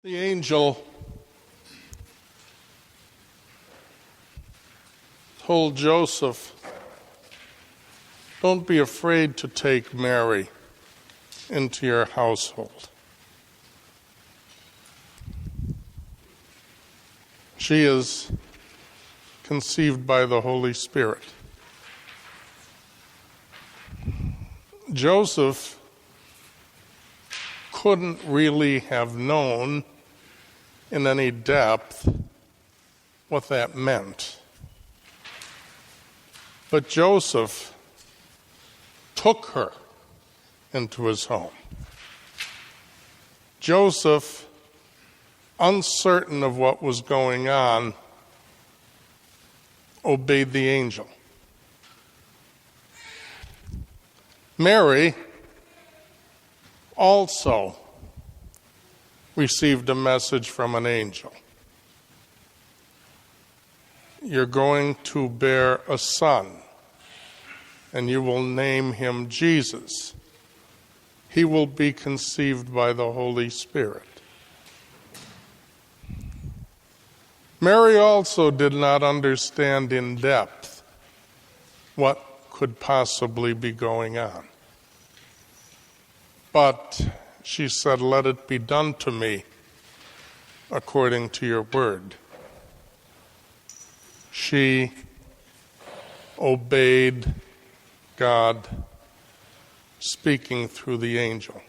The angel told Joseph, "Don't be afraid to take Mary into your household. She is conceived by the Holy Spirit." Joseph couldn't really have known in any depth what that meant. But Joseph took her into his home. Joseph, uncertain of what was going on, obeyed the angel. Mary also received a message from an angel. You're going to bear a son, and you will name him Jesus. He will be conceived by the Holy Spirit. Mary also did not understand in depth what could possibly be going on. But she said, "Let it be done to me according to your word." She obeyed God speaking through the angel.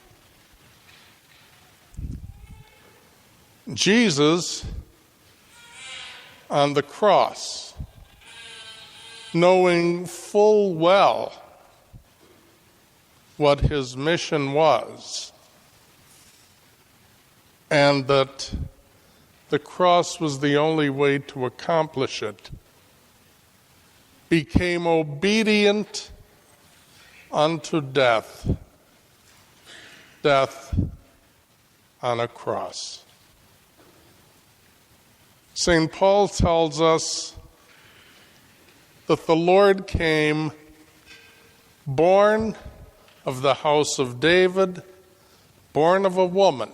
Jesus on the cross, knowing full well what his mission was, and that the cross was the only way to accomplish it, became obedient unto death, death on a cross. St. Paul tells us that the Lord came born of the house of David, born of a woman.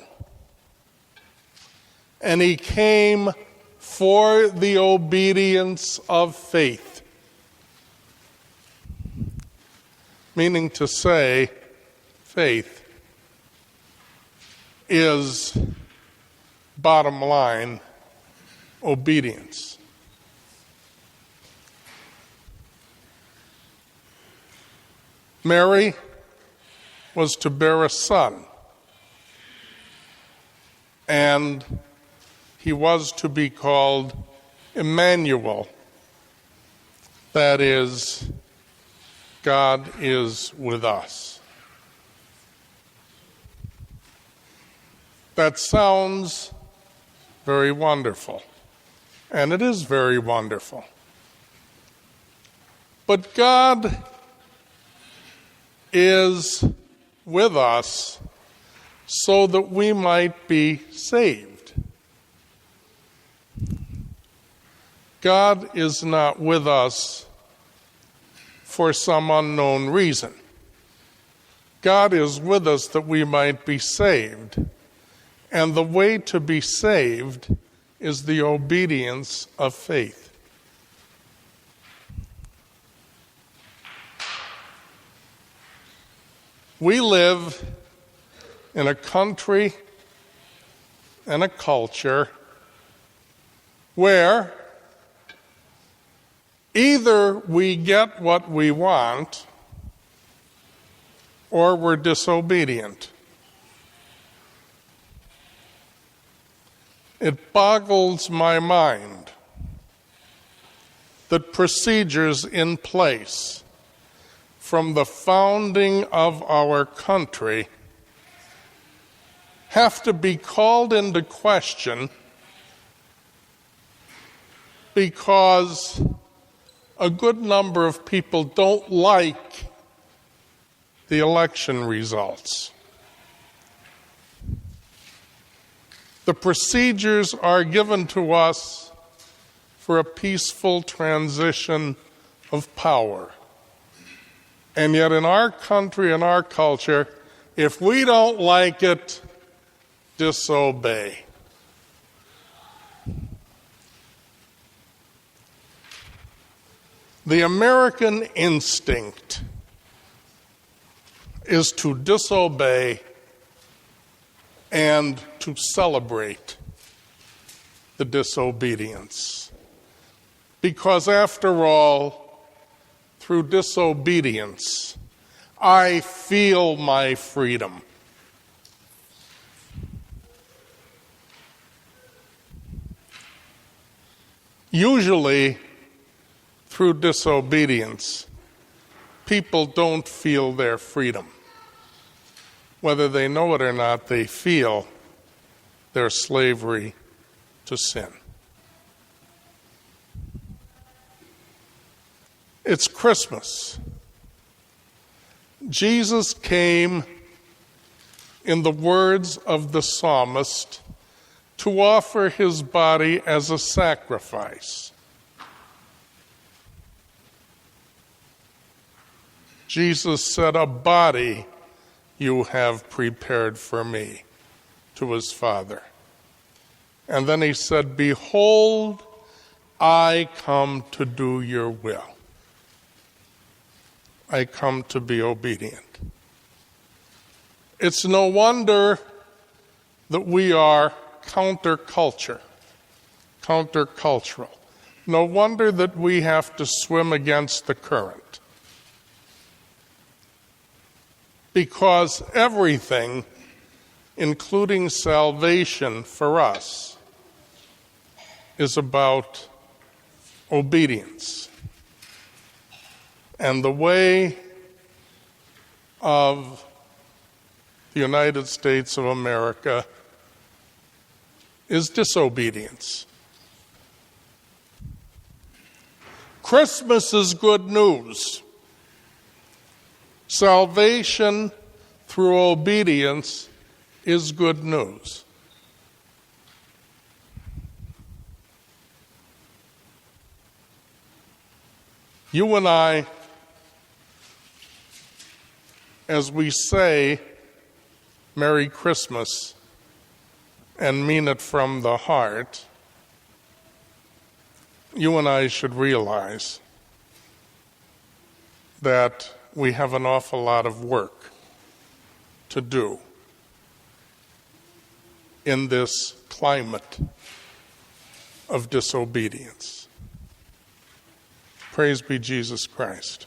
And he came for the obedience of faith. Meaning to say, faith is, bottom line, obedience. Mary was to bear a son, and he was to be called Emmanuel. That is, God is with us. That sounds very wonderful, and it is very wonderful. But God is with us so that we might be saved. God is not with us for some unknown reason. God is with us that we might be saved. And the way to be saved is the obedience of faith. We live in a country and a culture where either we get what we want or we're disobedient. It boggles my mind that procedures in place from the founding of our country have to be called into question because a good number of people don't like the election results. The procedures are given to us for a peaceful transition of power. And yet in our country and our culture, if we don't like it, disobey. The American instinct is to disobey and to celebrate the disobedience. Because after all, through disobedience, I feel my freedom. Usually, through disobedience, people don't feel their freedom. Whether they know it or not, they feel their slavery to sin. It's Christmas. Jesus came, in the words of the psalmist, to offer his body as a sacrifice. Jesus said, "A body you have prepared for me," to his Father. And then he said, "Behold, I come to do your will. I come to be obedient." It's no wonder that we are countercultural. No wonder that we have to swim against the current. Because everything, including salvation for us, is about obedience. And the way of the United States of America is disobedience. Christmas is good news. Salvation through obedience is good news. You and I, as we say Merry Christmas and mean it from the heart, you and I should realize that we have an awful lot of work to do in this climate of disobedience. Praise be Jesus Christ.